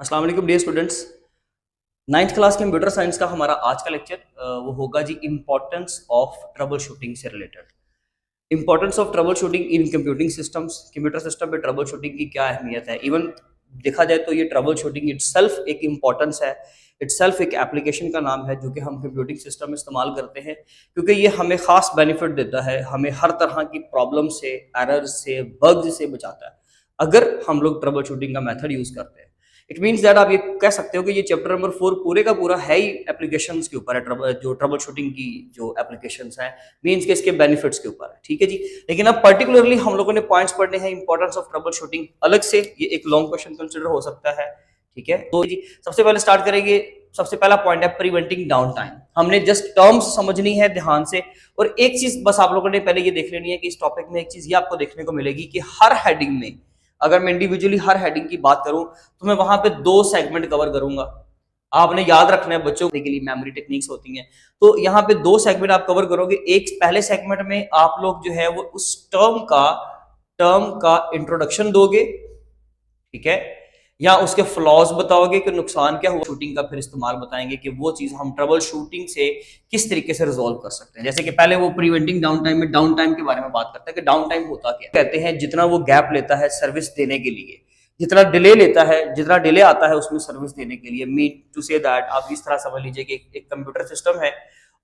अस्सलाम वालेकुम dear students. Ninth class computer science का हमारा आज का लेक्चर वो होगा जी इम्पोर्टेंस ऑफ ट्रबल शूटिंग से related. Importance of troubleshooting in computing systems. Computer system पे ट्रबल शूटिंग की क्या अहमियत है। इवन देखा जाए तो ये ट्रबल शूटिंग इटसेल्फ एक इम्पोर्टेंस है, इटसेल्फ एक एप्लीकेशन का नाम है जो कि हम कंप्यूटिंग सिस्टम में इस्तेमाल करते हैं, क्योंकि ये हमें खास बेनिफिट देता है, हमें हर तरह की प्रॉब्लम से, एरर से, बग से बचाता है अगर हम लोग ट्रबल शूटिंग का मेथड यूज करते हैं। इट मीन्स दैट आप ये कह सकते हो कि ये चैप्टर नंबर 4 पूरे का पूरा है ही एप्लीकेशंस के ऊपर है, जो ट्रबल शूटिंग की जो एप्लीकेशंस हैं मीन्स के इसके बेनिफिट्स के ऊपर है। ठीक है जी। लेकिन अब पर्टिकुलरली हम लोगों ने पॉइंट्स पढ़ने हैं इंपॉर्टेंस ऑफ ट्रबल शूटिंग अलग से, ये एक लॉन्ग क्वेश्चन कंसिडर हो सकता है। ठीक है, तो जी सबसे पहले स्टार्ट करेंगे। सबसे पहला पॉइंट है प्रिवेंटिंग डाउन टाइम। हमने जस्ट टर्म्स समझनी है ध्यान से, और एक चीज बस आप लोगों ने पहले ये देख लेनी है कि इस टॉपिक में एक चीज ये आपको देखने को मिलेगी कि हर हेडिंग में, अगर मैं इंडिविजुअली हर हेडिंग की बात करूं तो मैं वहां पे 2 सेगमेंट कवर करूंगा। आपने याद रखना है, बच्चों के लिए मेमोरी टेक्निक्स होती हैं, तो यहाँ पे 2 सेगमेंट आप कवर करोगे। एक पहले सेगमेंट में आप लोग जो है वो उस टर्म का इंट्रोडक्शन दोगे, ठीक है, या उसके फ्लॉज बताओगे कि नुकसान क्या हुआ, शूटिंग का फिर इस्तेमाल बताएंगे कि वो चीज हम ट्रबल शूटिंग से किस तरीके से रिजॉल्व कर सकते हैं। जैसे कि पहले वो प्रिवेंटिंग डाउन टाइम में डाउन टाइम के बारे में बात करते हैं कि डाउन टाइम होता क्या। कहते हैं जितना वो गैप लेता है सर्विस देने के लिए, जितना डिले लेता है, जितना डिले आता है उसमें सर्विस देने के लिए। मीन टू से दैट आप इस तरह समझ लीजिए कि एक कंप्यूटर सिस्टम है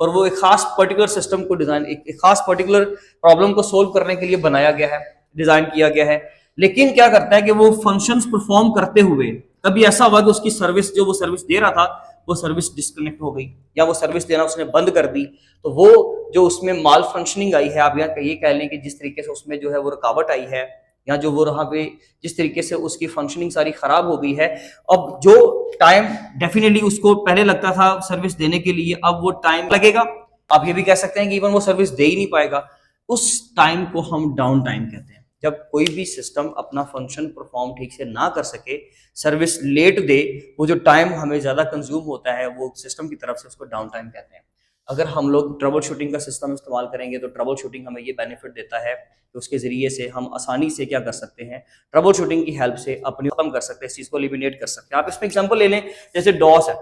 और वो एक खास पर्टिकुलर सिस्टम को डिजाइन, एक खास पर्टिकुलर प्रॉब्लम को सोल्व करने के लिए बनाया गया है, डिजाइन किया गया है। लेकिन क्या करता है कि वो फंक्शंस परफॉर्म करते हुए कभी ऐसा हुआ कि उसकी सर्विस, जो वो सर्विस दे रहा था, वो सर्विस डिस्कनेक्ट हो गई या वो सर्विस देना उसने बंद कर दी। तो वो जो उसमें माल फंक्शनिंग आई है, आप यहाँ ये कह लें कि जिस तरीके से उसमें जो है वो रुकावट आई है, या जो वो वहां पे जिस तरीके से उसकी फंक्शनिंग सारी खराब हो गई है, अब जो टाइम डेफिनेटली उसको पहले लगता था सर्विस देने के लिए, अब वो टाइम लगेगा। आप ये भी कह सकते हैं कि इवन वो सर्विस दे ही नहीं पाएगा। उस टाइम को हम डाउन टाइम कहते हैं। जब कोई भी सिस्टम अपना फंक्शन परफॉर्म ठीक से ना कर सके, सर्विस लेट दे, वो जो टाइम हमें ज्यादा कंज्यूम होता है वो सिस्टम की तरफ से उसको डाउन टाइम कहते हैं। अगर हम लोग ट्रबल शूटिंग का सिस्टम इस्तेमाल करेंगे तो ट्रबल शूटिंग हमें ये बेनिफिट देता है कि उसके जरिए से हम आसानी से क्या कर सकते हैं, ट्रबल शूटिंग की हेल्प से अपनी खत्म कर सकते हैं, इस चीज को एलिमिनेट कर सकते हैं। आप इसमें एग्जांपल ले लें, जैसे डॉस है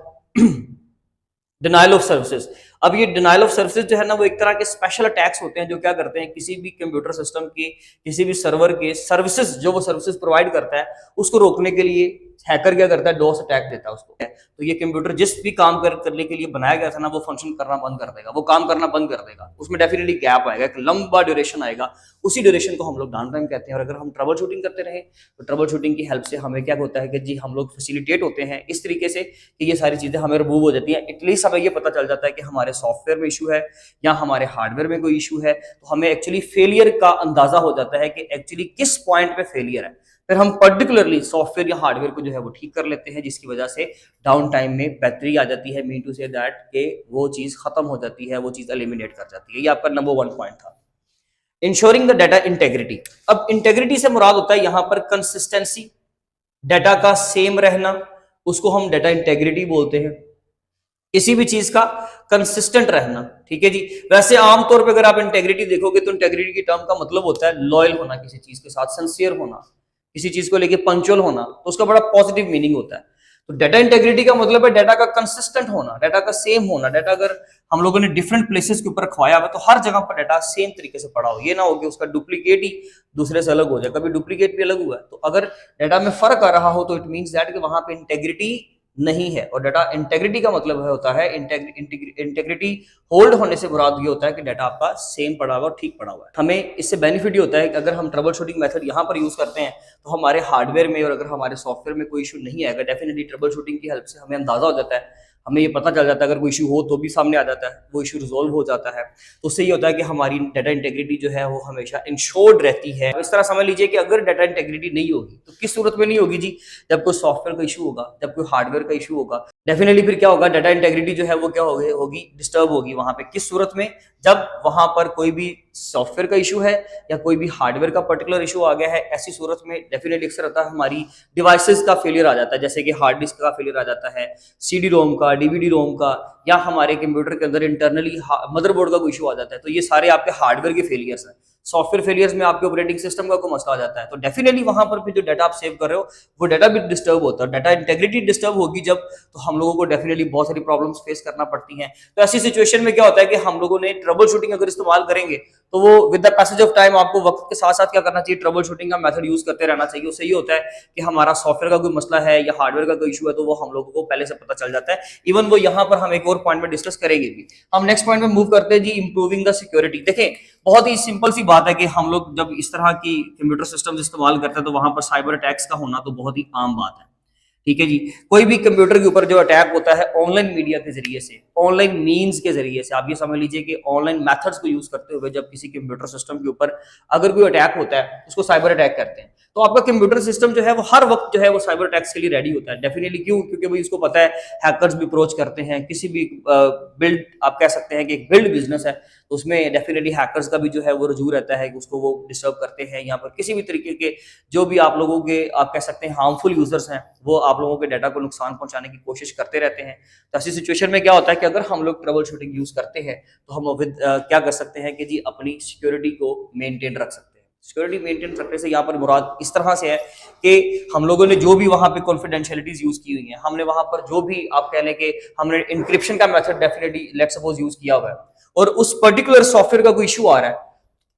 डिनाइल ऑफ सर्विसेज। अब ये डिनाइल ऑफ सर्विसेज जो है ना, वो एक तरह के स्पेशल अटैक्स होते हैं जो क्या करते हैं, किसी भी कंप्यूटर सिस्टम की, किसी भी सर्वर के सर्विसेज, जो वो सर्विसेज प्रोवाइड करता है, उसको रोकने के लिए हैकर क्या करता है, डॉस अटैक देता है उसको। तो ये कंप्यूटर जिस भी काम करने के लिए बनाया गया था ना, वो फंक्शन करना बंद कर देगा, वो काम करना बंद कर देगा, उसमें डेफिनेटली गैप आएगा, एक लंबा ड्यूरेशन आएगा। उसी ड्यूरेशन को हम लोग डाउन टाइम कहते हैं। और अगर हम ट्रबल शूटिंग करते रहे तो ट्रबल शूटिंग की हेल्प से हमें क्या होता है कि जी हम लोग फैसिलिटेट होते हैं इस तरीके से कि ये सारी चीजें हमें रिमूव हो जाती हैं। एटलीस्ट हमें ये पता चल जाता है कि हमारे सॉफ्टवेयर में इशू है या हमारे हार्डवेयर में कोई इशू है, तो हमें एक्चुअली फेलियर का अंदाजा हो जाता है कि एक्चुअली किस पॉइंट पे फेलियर है। फिर हम पर्टिकुलरली सॉफ्टवेयर या हार्डवेयर को जो है वो ठीक कर लेते हैं, जिसकी वजह से डाउन टाइम में बेहतरी आ जाती है। मीन टू से दैट के वो चीज खत्म हो जाती है, वो चीज एलिमिनेट कर जाती है। ये आपका नंबर 1 पॉइंट था, इंश्योरिंग द डाटा इंटेग्रिटी। अब इंटेग्रिटी से मुराद होता है यहां पर कंसिस्टेंसी, डाटा का सेम रहना, उसको हम डाटा इंटेग्रिटी बोलते हैं। किसी भी चीज का कंसिस्टेंट रहना, ठीक है जी। वैसे आमतौर पर अगर आप इंटेग्रिटी देखोगे तो इंटेग्रिटी की टर्म का मतलब होता है लॉयल होना किसी चीज के साथ, सिंसियर होना, किसी चीज को लेके पंक्चुअल होना, तो उसका बड़ा पॉजिटिव मीनिंग होता है। तो डाटा इंटेग्रिटी का मतलब है डाटा का कंसिस्टेंट होना, डाटा का सेम होना। डाटा अगर हम लोगों ने डिफरेंट प्लेसेस के ऊपर रखवाया हुआ तो हर जगह पर डाटा सेम तरीके से पड़ा हो, ये ना हो कि उसका डुप्लीकेट ही दूसरे से अलग हो जाए। कभी डुप्लीकेट भी अलग हुआ है, तो अगर डाटा में फर्क आ रहा हो तो इट मींस दैट कि वहां पे इंटेग्रिटी नहीं है। और डाटा इंटेग्रिटी का मतलब होता है, इंटेग्रिटी होल्ड होने से मुराद ये होता है कि डाटा आपका सेम पड़ा हुआ और ठीक पड़ा हुआ है। हमें इससे बेनिफिट ये होता है कि अगर हम ट्रबल शूटिंग मेथड यहाँ पर यूज करते हैं तो हमारे हार्डवेयर में और अगर हमारे सॉफ्टवेयर में कोई इशू नहीं आएगा, डेफिनेटली ट्रबल शूटिंग की हेल्प से हमें अंदाजा हो जाता है, हमें ये पता चल जाता है, अगर कोई इशू हो तो भी सामने आ जाता है, वो इशू रिजोल्व हो जाता है। तो उससे ये होता है कि हमारी डाटा इंटेग्रिटी जो है वो हमेशा इंश्योर्ड रहती है। इस तरह समझ लीजिए कि अगर डाटा इंटेग्रिटी नहीं होगी तो किस सूरत में नहीं होगी जी, जब कोई सॉफ्टवेयर का इशू होगा, जब कोई हार्डवेयर का इशू होगा, डेफिनेटली फिर क्या होगा, डाटा इंटेग्रिटी जो है वो क्या होगी, डिस्टर्ब होगी वहां पे। किस सूरत में, जब वहां पर कोई भी सॉफ्टवेयर का इशू है या कोई भी हार्डवेयर का पर्टिकुलर इशू आ गया है, ऐसी सूरत में डेफिनेटली अक्सर होता है हमारी डिवाइसेस का फेलियर आ जाता है। जैसे कि हार्ड डिस्क का फेलियर आ जाता है, सीडी रोम का, डीवीडी रोम का, या हमारे कंप्यूटर के अंदर इंटरनली मदरबोर्ड का कोई इशू आ जाता है। तो ये सारे आपके हार्डवेयर के फेलियर्स हैं। सॉफ्टवेयर फेलियर्स में आपके ऑपरेटिंग सिस्टम का कोई मसला आ जाता है, तो डेफिनेटली वहां पर भी जो डाटा आप सेव कर रहे हो वो डाटा भी डिस्टर्ब होता है। डाटा इंटेग्रिटी डिस्टर्ब होगी जब, तो हम लोगों को डेफिनेटली बहुत सारी प्रॉब्लम्स फेस करना पड़ती हैं। तो ऐसी सिचुएशन में क्या होता है कि हम लोगों ने ट्रबल शूटिंग अगर इस्तेमाल करेंगे तो वो with the passage of time आपको वक्त के साथ साथ क्या करना चाहिए, ट्रबल शूटिंग का मेथड यूज करते रहना चाहिए। उससे ये होता है कि हमारा सॉफ्टवेयर का कोई मसला है या हार्डवेयर का कोई इशू है तो वो हम लोगों को पहले से पता चल जाता है। इवन वो यहाँ पर हम एक और पॉइंट में डिस्कस करेंगे भी। हम नेक्स्ट पॉइंट में मूव करते हैं जी, इंप्रूविंग द सिक्योरिटी। देखें, बहुत ही सिंपल सी बात है कि हम लोग जब इस तरह की कंप्यूटर सिस्टम इस्तेमाल करते हैं तो वहां पर साइबर अटैक्स का होना तो बहुत ही आम बात है। ठीक है जी, कोई भी कंप्यूटर के ऊपर जो अटैक होता है ऑनलाइन मीडिया के जरिए से, ऑनलाइन मीन्स के जरिए से, आप ये समझ लीजिए कि ऑनलाइन मेथड्स को यूज करते हुए जब किसी कंप्यूटर सिस्टम के ऊपर अगर कोई अटैक होता है उसको साइबर अटैक कहते हैं। तो आपका कंप्यूटर सिस्टम जो है वो हर वक्त जो है वो साइबर अटैक्स के लिए रेडी होता है। डेफिनेटली क्यों? क्योंकि भाई उसको पता है हैकर्स भी अप्रोच करते हैं, किसी भी बिल्ड, आप कह सकते हैं कि एक बिल्ड बिजनेस है तो उसमें डेफिनेटली हैकर्स का भी जो है वो रुझू रहता है कि उसको वो डिस्टर्ब करते हैं। यहाँ पर किसी भी तरीके के जो भी आप लोगों के, आप कह सकते हैं हार्मफुल यूजर्स हैं, वो आप लोगों के डाटा को नुकसान पहुंचाने की कोशिश करते रहते हैं। तो ऐसी सिचुएशन में क्या होता है कि अगर हम लोग ट्रबल शूटिंग यूज करते हैं तो हम क्या कर सकते हैं कि जी अपनी सिक्योरिटी को मेंटेन रख सकते हैं। सिक्योरिटी मेंटेन रखने से यहाँ पर मुराद इस तरह से है कि हम लोगों ने जो भी वहां पे कॉन्फिडेंशियलिटीज यूज की हुई है, हमने वहां पर जो भी, आप कह लें कि हमने इंक्रिप्शन का method definitely let's suppose use किया हुआ है और उस पर्टिकुलर सॉफ्टवेयर का कोई इशू आ रहा है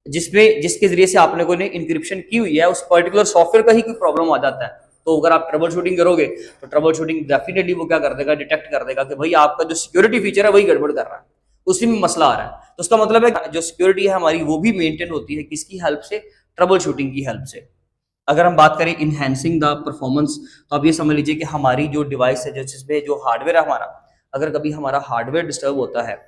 जिसके जरिए से आपने कोई ने इंक्रिप्शन की हुई है, उस पर्टिकुलर सॉफ्टवेयर का ही कोई प्रॉब्लम आ जाता है, तो अगर आप ट्रबल शूटिंग करोगे तो ट्रबल शूटिंग डेफिनेटली वो क्या कर देगा, डिटेक्ट कर देगा कि भाई आपका जो सिक्योरिटी फीचर है वही गड़बड़ कर रहा है, उसी में मसला आ रहा है। तो उसका मतलब है जो सिक्योरिटी है हमारी वो भी मेंटेन होती है, किसकी हेल्प से? ट्रबल शूटिंग की हेल्प से। अगर हम बात करें इनहैंसिंग द परफॉर्मेंस, तो आप ये समझ लीजिए कि हमारी जो डिवाइस है, जिसमें जो हार्डवेयर है हमारा, अगर कभी हमारा हार्डवेयर डिस्टर्ब होता है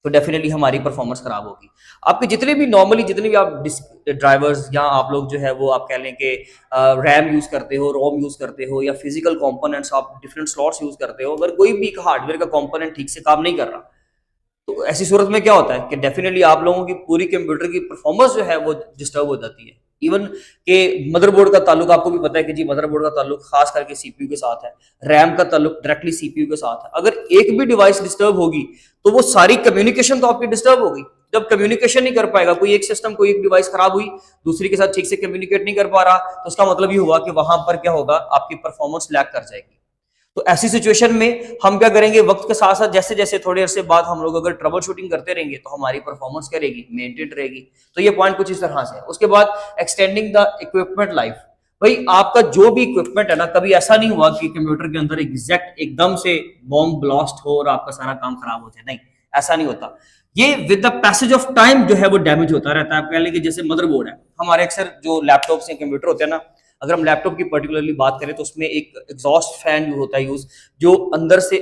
तो डेफिनेटली हमारी परफॉर्मेंस खराब होगी। आपके जितने भी नॉर्मली जितने भी आप ड्राइवर्स या आप लोग जो है वो आप कह लें कि रैम यूज करते हो, रोम यूज करते हो या फिजिकल कंपोनेंट्स आप डिफरेंट स्लॉट्स यूज करते हो, अगर कोई भी हार्डवेयर का कंपोनेंट ठीक से काम नहीं कर रहा तो ऐसी सूरत में क्या होता है कि डेफिनेटली आप लोगों की पूरी कंप्यूटर की परफॉर्मेंस जो है वो डिस्टर्ब हो जाती है। इवन के मदरबोर्ड का ताल्लुक आपको भी पता है कि जी मदरबोर्ड का ताल्लुक खास करके सीपीयू के साथ है, रैम का ताल्लुक डायरेक्टली सीपीयू के साथ है। अगर एक भी डिवाइस डिस्टर्ब होगी तो वो सारी कम्युनिकेशन तो आपकी डिस्टर्ब होगी। जब कम्युनिकेशन नहीं कर पाएगा, कोई एक सिस्टम, कोई एक डिवाइस खराब हुई, दूसरी के साथ ठीक से कम्युनिकेट नहीं कर पा रहा, तो उसका मतलब ये हुआ कि वहां पर क्या होगा, आपकी परफॉर्मेंस लैग कर जाएगी। तो ऐसी सिचुएशन में हम क्या करेंगे, वक्त के साथ साथ जैसे जैसे थोड़े अरसे बाद हम लोग अगर ट्रबल शूटिंग करते रहेंगे तो हमारी परफॉर्मेंस क्या रहेगी, मेंटेन रहेगी। तो ये पॉइंट कुछ इस तरह से है। उसके बाद एक्सटेंडिंग द इक्विपमेंट लाइफ। भाई आपका जो भी इक्विपमेंट है ना, कभी ऐसा नहीं हुआ कि कंप्यूटर के अंदर एग्जैक्ट एकदम से बॉम्ब ब्लास्ट हो और आपका सारा काम खराब हो जाए, नहीं, ऐसा नहीं होता। ये with the passage of time जो है वो डैमेज होता रहता है। आप कह लें कि जैसे मदरबोर्ड है हमारे, अक्सर जो लैपटॉप से कंप्यूटर होते हैं ना, अगर हम लैपटॉप की पर्टिकुलरली बात करें तो उसमें एक एग्जॉस्ट फैन होता है यूज, जो अंदर से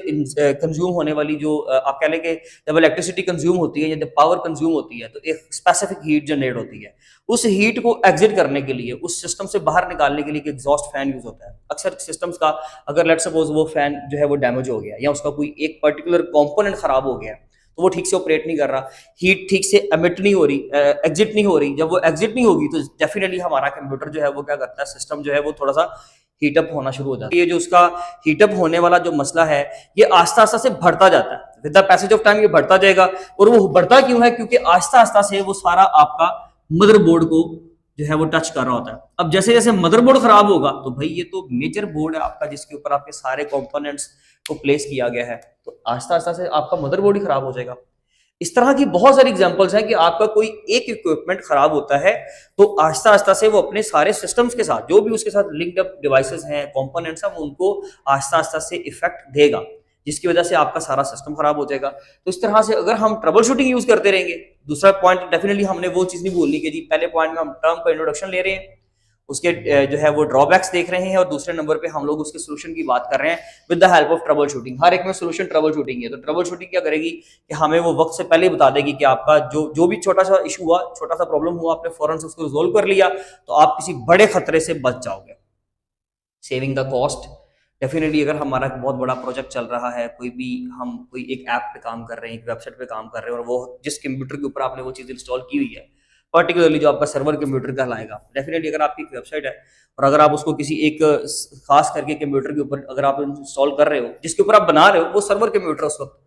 कंज्यूम होने वाली जो आप कह लें कि जब इलेक्ट्रिसिटी कंज्यूम होती है या जब पावर कंज्यूम होती है तो एक स्पेसिफिक हीट जनरेट होती है। उस हीट को एग्जिट करने के लिए, उस सिस्टम से बाहर निकालने के लिए एक एग्जॉस्ट फैन यूज होता है। अक्सर सिस्टम्स का अगर लेट्स सपोज वो फैन जो है वो डैमेज हो गया या उसका कोई एक पर्टिकुलर कंपोनेंट खराब हो गया तो वो ठीक से ऑपरेट नहीं कर रहा, हीट ठीक से एमिट नहीं हो रही, एग्जिट नहीं हो रही। जब वो एग्जिट नहीं होगी तो डेफिनेटली हमारा कंप्यूटर जो है वो क्या करता है, सिस्टम जो है वो थोड़ा सा हीटअप होना शुरू हो जाता है। ये जो उसका हीटअप होने वाला जो मसला है ये आस्ता आस्ता से बढ़ता जाता है, with the passage of time ये बढ़ता जाएगा। और वो बढ़ता क्यों है, क्योंकि आस्ता आस्ता से वो सारा आपका मदरबोर्ड को जो है वो टच कर रहा होता है। अब जैसे जैसे मदरबोर्ड खराब होगा तो भाई ये तो मेजर बोर्ड है आपका, जिसके ऊपर आपके सारे कंपोनेंट्स को प्लेस किया गया है, तो आस्ता आस्ता से आपका मदरबोर्ड ही खराब हो जाएगा। इस तरह की बहुत सारी एग्जांपल्स हैं कि आपका कोई एक इक्विपमेंट खराब होता है तो आस्ता आस्ता से वो अपने सारे सिस्टम्स के साथ, जो भी उसके साथ लिंक्ड अप डिवाइसेस हैं, कंपोनेंट्स हैं, वो उनको आस्ता आस्ता से इफेक्ट देगा, जिसकी वजह से आपका सारा सिस्टम खराब हो जाएगा। तो इस तरह से अगर हम ट्रबल शूटिंग यूज करते रहेंगे, दूसरा पॉइंट डेफिनेटली हमने वो चीज नहीं भूलनी कि जी पहले पॉइंट में हम टर्म का इंट्रोडक्शन ले रहे हैं, उसके जो है वो ड्रॉबैक्स देख रहे हैं, और दूसरे नंबर पे हम लोग उसके सोल्यूशन की बात कर रहे हैं with the help of troubleshooting. हर एक में सोल्यूशन ट्रबल शूटिंग है। तो ट्रबल शूटिंग क्या करेगी कि हमें वो वक्त से पहले ही बता देगी कि आपका जो भी छोटा सा इशू हुआ, छोटा सा प्रॉब्लम हुआ, आपने फौरन से उसको रिजोल्व कर लिया तो आप किसी बड़े खतरे से बच जाओगे। सेविंग द कॉस्ट, डेफिनेटली अगर हमारा एक बहुत बड़ा प्रोजेक्ट चल रहा है, हम कोई एक ऐप पे काम कर रहे हैं, एक वेबसाइट पे काम कर रहे हैं, और वो जिस कंप्यूटर के ऊपर आपने वो चीज़ इंस्टॉल की हुई है, पर्टिकुलरली जो आपका सर्वर कंप्यूटर कहलाएगा, डेफिनेटली अगर आपकी एक वेबसाइट है और अगर आप उसको किसी एक खास करके कंप्यूटर के ऊपर अगर आप इंस्टॉल कर रहे हो, जिसके ऊपर आप बना रहे हो वो सर्वर कंप्यूटर उस वक्त,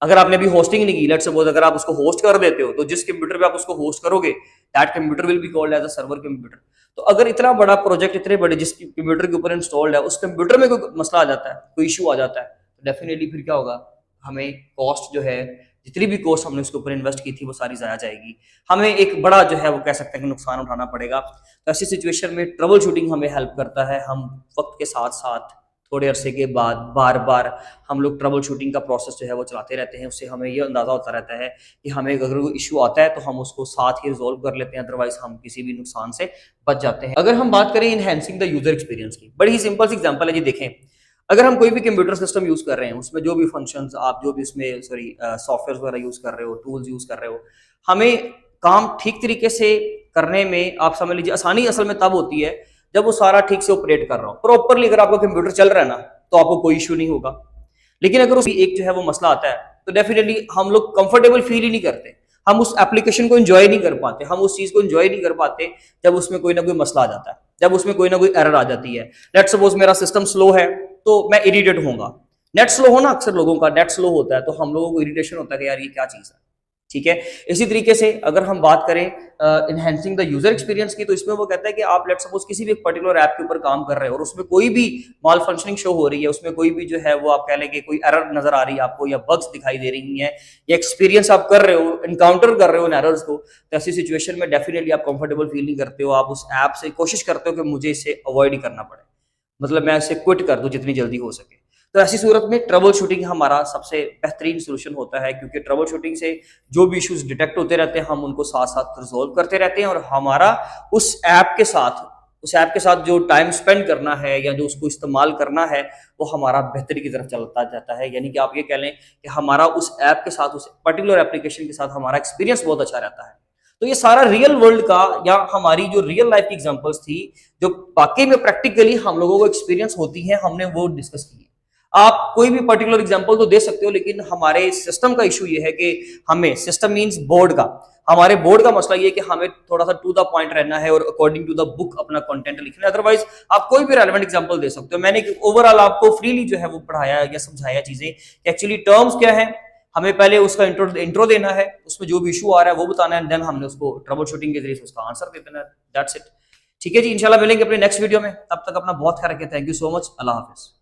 अगर आपने अभी होस्टिंग नहीं की, लेट्स सपोज अगर आप उसको होस्ट कर देते हो, तो जिस कंप्यूटर पे आप उसको होस्ट करोगे, that computer will be called as a server computer. तो अगर इतना बड़ा प्रोजेक्ट, इतने बड़े जिस कंप्यूटर के ऊपर इंस्टॉल्ड है, उस कंप्यूटर में कोई मसला आ जाता है, कोई इशू आ जाता है, तो डेफिनेटली फिर क्या होगा, हमें कॉस्ट जो है, जितनी भी कॉस्ट हमने उसके ऊपर इन्वेस्ट की थी वो सारी जाया जाएगी, हमें एक बड़ा जो है वो कह सकते हैं कि नुकसान उठाना पड़ेगा। तो ऐसी सिचुएशन में ट्रबल शूटिंग हमें हेल्प करता है। हम वक्त के साथ साथ थोड़े अरसे के बाद बार बार हम लोग ट्रबल शूटिंग का प्रोसेस जो है वो चलाते रहते हैं। उससे हमें ये अंदाज़ा होता रहता है कि हमें अगर कोई इशू आता है तो हम उसको साथ ही रिजॉल्व कर लेते हैं, अदरवाइज हम किसी भी नुकसान से बच जाते हैं। अगर हम बात करें इनहेंसिंग द यूजर एक्सपीरियंस की, बड़ी ही सिंपल सी एग्जांपल है जी। देखें, अगर हम कोई भी कंप्यूटर सिस्टम यूज कर रहे हैं, उसमें जो भी फंक्शंस आप जो भी उसमें सॉफ्टवेयर वगैरह यूज कर रहे हो, टूल्स यूज कर रहे हो, हमें काम ठीक तरीके से करने में आप समझ लीजिए आसानी असल में तब होती है जब वो सारा ठीक से ऑपरेट कर रहा हो प्रॉपरली। अगर आपका कंप्यूटर चल रहा है ना, तो आपको कोई इशू नहीं होगा। लेकिन अगर उसकी एक जो है वो मसला आता है, तो डेफिनेटली हम लोग कंफर्टेबल फील ही नहीं करते, हम उस एप्लीकेशन को एंजॉय नहीं कर पाते, हम उस चीज को एंजॉय नहीं कर पाते जब उसमें कोई ना कोई मसला आ जाता है, जब उसमें कोई ना कोई एरर आ जाती है। लेट्स सपोज मेरा सिस्टम स्लो है तो मैं इरिटेट होऊंगा। नेट स्लो होना, अक्सर लोगों का नेट स्लो होता है तो हम लोगों को इरिटेशन होता है कि यार ये क्या चीज है, ठीक है। इसी तरीके से अगर हम बात करें इनहेंसिंग द यूजर एक्सपीरियंस की, तो इसमें वो कहता है कि आप लेट्स सपोज किसी भी एक पर्टिकुलर ऐप के ऊपर काम कर रहे हो और उसमें कोई भी माल फंक्शनिंग शो हो रही है, उसमें कोई भी जो है वो आप कह लेंगे कोई एरर नजर आ रही है आपको, या बग्स दिखाई दे रही है, या एक्सपीरियंस आप कर रहे हो, इनकाउंटर कर रहे हो उन एरर्स को, तो ऐसी सिचुएशन में डेफिनेटली आप कंफर्टेबल फील नहीं करते हो। आप उस ऐप से कोशिश करते हो कि मुझे इसे अवॉइड ही करना पड़े, मतलब मैं इसे क्विट कर दूं जितनी जल्दी हो सके। तो ऐसी सूरत में ट्रबल शूटिंग हमारा सबसे बेहतरीन सोल्यूशन होता है, क्योंकि ट्रबल शूटिंग से जो भी इश्यूज डिटेक्ट होते रहते हैं हम उनको साथ साथ रिजोल्व करते रहते हैं, और हमारा उस ऐप के साथ जो टाइम स्पेंड करना है या जो उसको इस्तेमाल करना है वो हमारा बेहतरी की तरफ चलता जाता है। यानी कि आप ये कह लें कि हमारा उस ऐप के साथ, उस पर्टिकुलर एप्लीकेशन के साथ हमारा एक्सपीरियंस बहुत अच्छा रहता है। तो ये सारा रियल वर्ल्ड का या हमारी जो रियल लाइफ की एग्जांपल्स थी, जो वाकई में प्रैक्टिकली हम लोगों को एक्सपीरियंस होती है, हमने वो डिस्कस की है। आप कोई भी पर्टिकुलर एग्जांपल तो दे सकते हो, लेकिन हमारे सिस्टम का इशू ये है कि हमें, सिस्टम मींस बोर्ड का, हमारे बोर्ड का मसला ये कि हमें थोड़ा सा टू द पॉइंट रहना है और अकॉर्डिंग टू द बुक अपना कंटेंट लिखना है। अदरवाइज आप कोई भी रेलेवेंट एग्जांपल दे सकते हो। मैंने ओवरऑल आपको फ्रीली जो है वो पढ़ाया या समझाया चीजें कि एक्चुअली टर्म्स क्या है, हमें पहले उसका इंट्रो देना है, उसमें जो भी इशू आ रहा है वो बताना है, देन हमने उसको ट्रबल शूटिंग के जरिए से उसका आंसर दे देना है। That's it. ठीक है जी, इंशाल्लाह मिलेंगे अपने नेक्स्ट वीडियो में। तब तक अपना बहुत ख्याल रखें। Thank you so much. Allah Hafiz.